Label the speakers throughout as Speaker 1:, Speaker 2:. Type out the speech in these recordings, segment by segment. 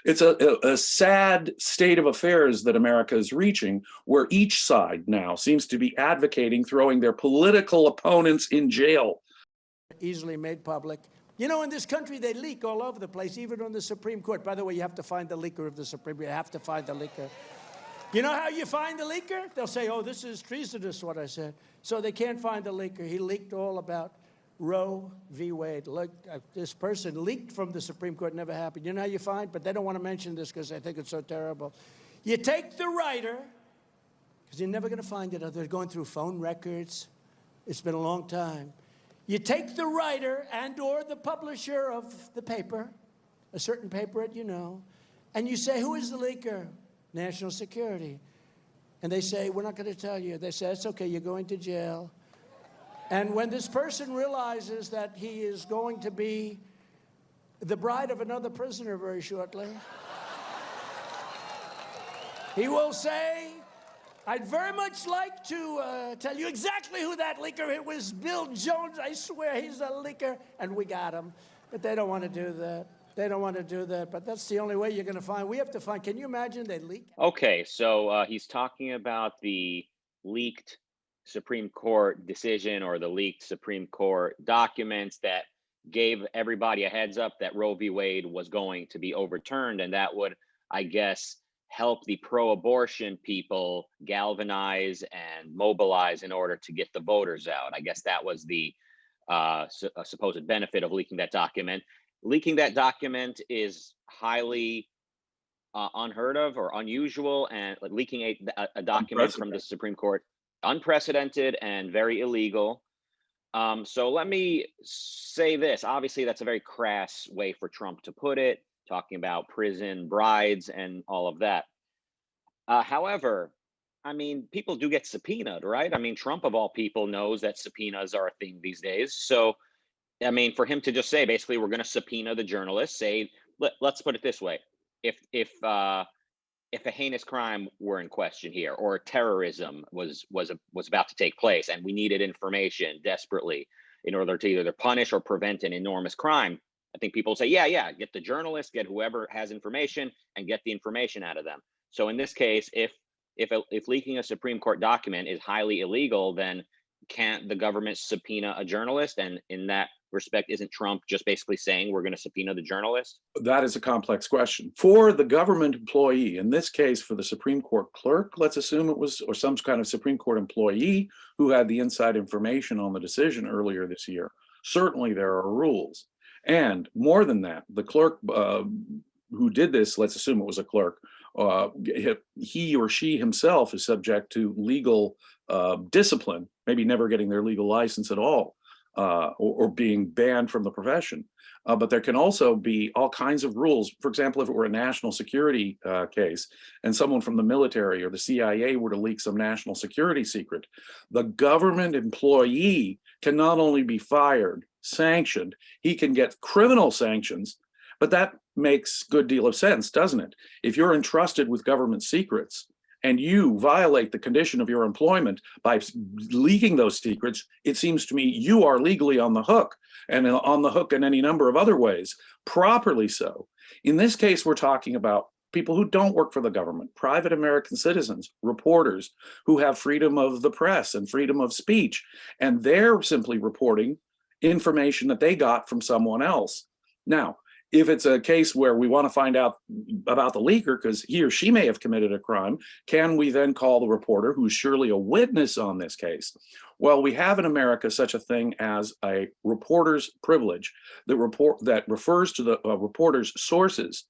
Speaker 1: It's a sad state of affairs that America is reaching, where each side now seems to be advocating throwing their political opponents in jail.
Speaker 2: Easily made public. You know, in this country, they leak all over the place, even on the Supreme Court. By the way, you have to find the leaker of the Supreme Court. You have to find the leaker. You know how you find the leaker? They'll say, oh, this is treasonous, what I said. So they can't find the leaker. He leaked all about Roe v. Wade. Look, this person leaked from the Supreme Court, never happened. You know how you find? But they don't want to mention this because they think it's so terrible. You take the writer, because you're never going to find it. They're going through phone records. It's been a long time. You take the writer and or the publisher of the paper, a certain paper that you know, and you say, who is the leaker? National Security. And they say, we're not going to tell you. They say, it's okay, you're going to jail. And when this person realizes that he is going to be the bride of another prisoner very shortly, he will say, I'd very much like to tell you exactly who that leaker. It was Bill Jones. I swear he's a leaker. And we got him. But they don't want to do that. They don't want to do that. But that's the only way you're going to find. We have to find. Can you imagine they leak?
Speaker 3: Okay, so he's talking about the leaked Supreme Court decision or the leaked Supreme Court documents that gave everybody a heads up that Roe v. Wade was going to be overturned. And that would, I guess, help the pro-abortion people galvanize and mobilize in order to get the voters out. I guess that was the supposed benefit of leaking that document. Leaking that document is highly unheard of or unusual, and leaking a document from the Supreme Court, unprecedented and very illegal. So let me say this. Obviously, that's a very crass way for Trump to put it, talking about prison brides and all of that. However, I mean, people do get subpoenaed, right? I mean, Trump, of all people, knows that subpoenas are a thing these days. So, I mean, for him to just say, basically, we're going to subpoena the journalists, say, let's put it this way. If a heinous crime were in question here, or terrorism was about to take place, and we needed information desperately in order to either punish or prevent an enormous crime, I think people say, yeah, get the journalists, get whoever has information, and get the information out of them. So in this case, if leaking a Supreme Court document is highly illegal, then can't the government subpoena a journalist? And in that respect, isn't Trump just basically saying we're going to subpoena the journalist?
Speaker 1: That is a complex question. For the government employee, in this case, for the Supreme Court clerk, let's assume it was, or some kind of Supreme Court employee who had the inside information on the decision earlier this year, certainly there are rules. And more than that, the clerk who did this, let's assume it was a clerk, he or she himself is subject to legal discipline, maybe never getting their legal license at all, or being banned from the profession. But there can also be all kinds of rules. For example, if it were a national security case and someone from the military or the CIA were to leak some national security secret, the government employee can not only be fired, sanctioned, he can get criminal sanctions. But that makes a good deal of sense, doesn't it? If you're entrusted with government secrets and you violate the condition of your employment by leaking those secrets, it seems to me you are legally on the hook, and on the hook in any number of other ways, properly so. In this case, we're talking about people who don't work for the government, private American citizens, reporters who have freedom of the press and freedom of speech, and they're simply reporting information that they got from someone else. Now, if it's a case where we want to find out about the leaker because he or she may have committed a crime, can we then call the reporter, who's surely a witness on this case? Well, we have in America such a thing as a reporter's privilege that refers to the reporter's sources.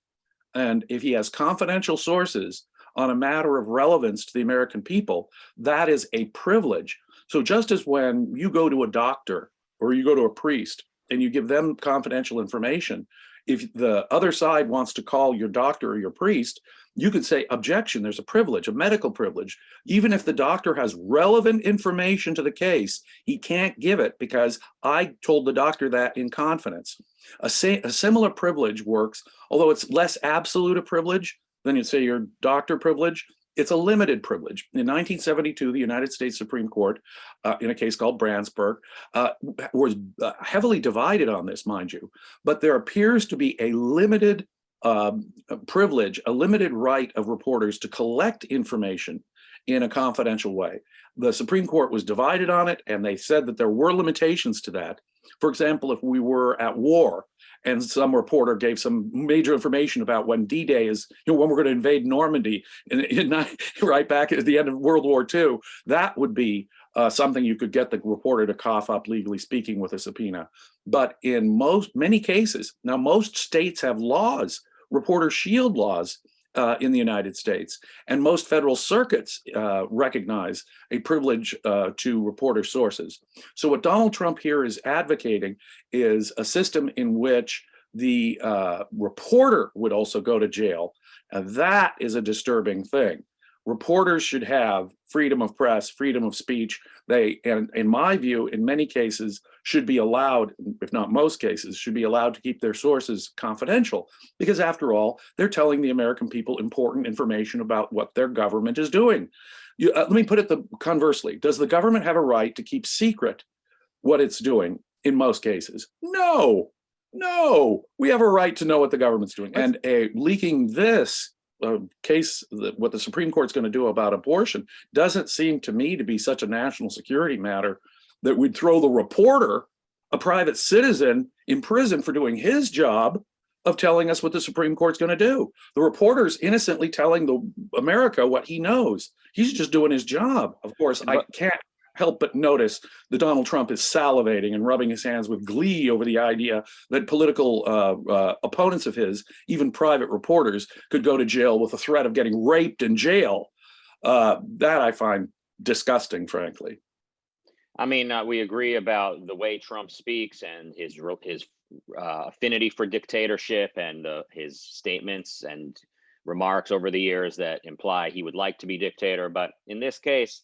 Speaker 1: And if he has confidential sources on a matter of relevance to the American people, that is a privilege. So just as when you go to a doctor or you go to a priest and you give them confidential information, if the other side wants to call your doctor or your priest, you could say, objection, there's a privilege, a medical privilege. Even if the doctor has relevant information to the case, he can't give it because I told the doctor that in confidence. A similar privilege works, although it's less absolute a privilege than you'd say your doctor privilege. It's a limited privilege. In 1972, the United States Supreme Court, in a case called Brandsburg, was heavily divided on this, mind you. But there appears to be a limited privilege, a limited right of reporters to collect information in a confidential way. The Supreme Court was divided on it, and they said that there were limitations to that. For example, if we were at war and some reporter gave some major information about when D-Day is, when we're going to invade Normandy right back at the end of World War II, that would be something you could get the reporter to cough up, legally speaking, with a subpoena. But in many cases, now most states have laws, reporter shield laws, in the United States, and most federal circuits recognize a privilege to reporter sources. So what Donald Trump here is advocating is a system in which the reporter would also go to jail, and that is a disturbing thing. Reporters should have freedom of press, freedom of speech. They, and in my view, in many cases, should be allowed, if not most cases, should be allowed to keep their sources confidential, because after all, they're telling the American people important information about what their government is doing. Let me put it conversely. Does the government have a right to keep secret what it's doing in most cases? No, no. We have a right to know what the government's doing. And leaking this case, what the Supreme Court's going to do about abortion, doesn't seem to me to be such a national security matter that we'd throw the reporter, a private citizen, in prison for doing his job of telling us what the Supreme Court's going to do. The reporter's innocently telling America what he knows. He's just doing his job. Of course, I can't help but notice that Donald Trump is salivating and rubbing his hands with glee over the idea that political opponents of his, even private reporters, could go to jail with the threat of getting raped in jail. That I find disgusting, frankly.
Speaker 3: I mean, we agree about the way Trump speaks and his affinity for dictatorship and his statements and remarks over the years that imply he would like to be dictator. But in this case,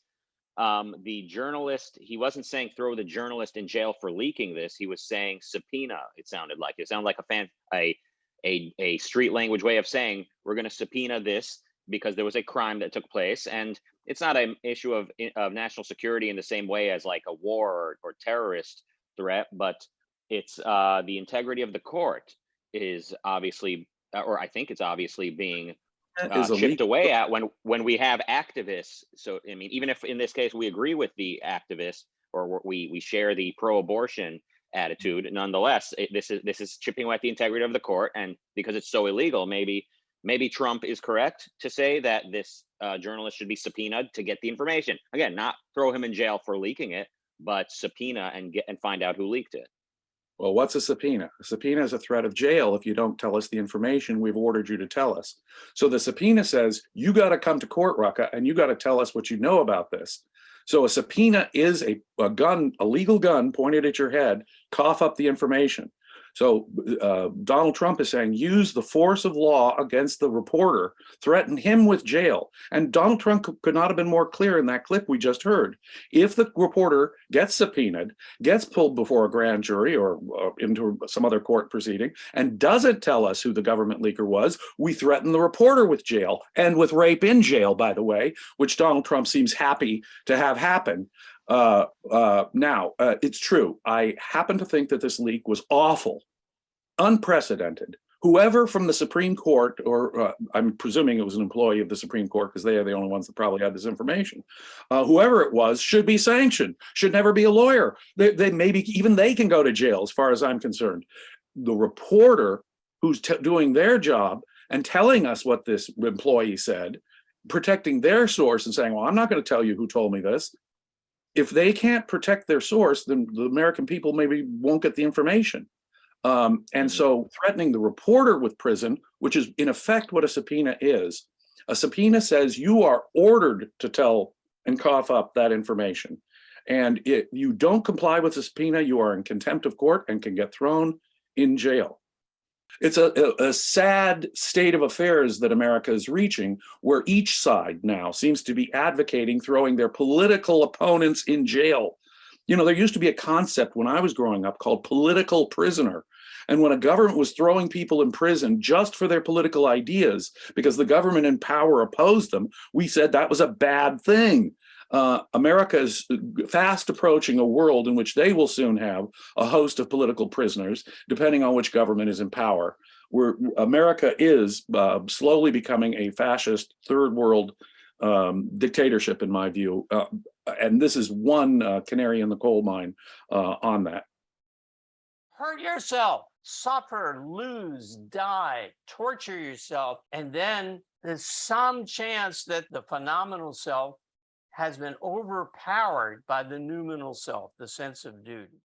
Speaker 3: the journalist, he wasn't saying throw the journalist in jail for leaking this. He was saying subpoena. It sounded like a street language way of saying we're going to subpoena this because there was a crime that took place, and it's not an issue of national security in the same way as like a war or terrorist threat, but it's the integrity of the court is obviously, or I think it's obviously being chipped away at when we have activists. So I mean, even if in this case we agree with the activists or we share the pro-abortion attitude, nonetheless, this is chipping away at the integrity of the court. And because it's so illegal, maybe Trump is correct to say that this journalist should be subpoenaed to get the information. Again, not throw him in jail for leaking it, but subpoena and find out who leaked it.
Speaker 1: Well, what's a subpoena? A subpoena is a threat of jail if you don't tell us the information we've ordered you to tell us. So the subpoena says, you got to come to court, Rucka, and you got to tell us what you know about this. So a subpoena is a legal gun pointed at your head, cough up the information. So Donald Trump is saying, use the force of law against the reporter, threaten him with jail. And Donald Trump could not have been more clear in that clip we just heard. If the reporter gets subpoenaed, gets pulled before a grand jury or into some other court proceeding, and doesn't tell us who the government leaker was, we threaten the reporter with jail, and with rape in jail, by the way, which Donald Trump seems happy to have happen. Now, it's true. I happen to think that this leak was awful, unprecedented. Whoever from the Supreme Court, or I'm presuming it was an employee of the Supreme Court because they are the only ones that probably had this information, whoever it was should be sanctioned, should never be a lawyer. They maybe even they can go to jail as far as I'm concerned. The reporter who's doing their job and telling us what this employee said, protecting their source and saying, well, I'm not going to tell you who told me this. If they can't protect their source, then the American people maybe won't get the information. And so threatening the reporter with prison, which is in effect what a subpoena is, a subpoena says you are ordered to tell and cough up that information. And you don't comply with the subpoena, you are in contempt of court and can get thrown in jail. It's a sad state of affairs that America is reaching, where each side now seems to be advocating throwing their political opponents in jail. You know, there used to be a concept when I was growing up called political prisoner. And when a government was throwing people in prison just for their political ideas, because the government in power opposed them, we said that was a bad thing. America is fast approaching a world in which they will soon have a host of political prisoners, depending on which government is in power. America is slowly becoming a fascist third world dictatorship, in my view. And this is one canary in the coal mine on that.
Speaker 4: Hurt yourself, suffer, lose, die, torture yourself, and then there's some chance that the phenomenal self has been overpowered by the noumenal self, the sense of duty.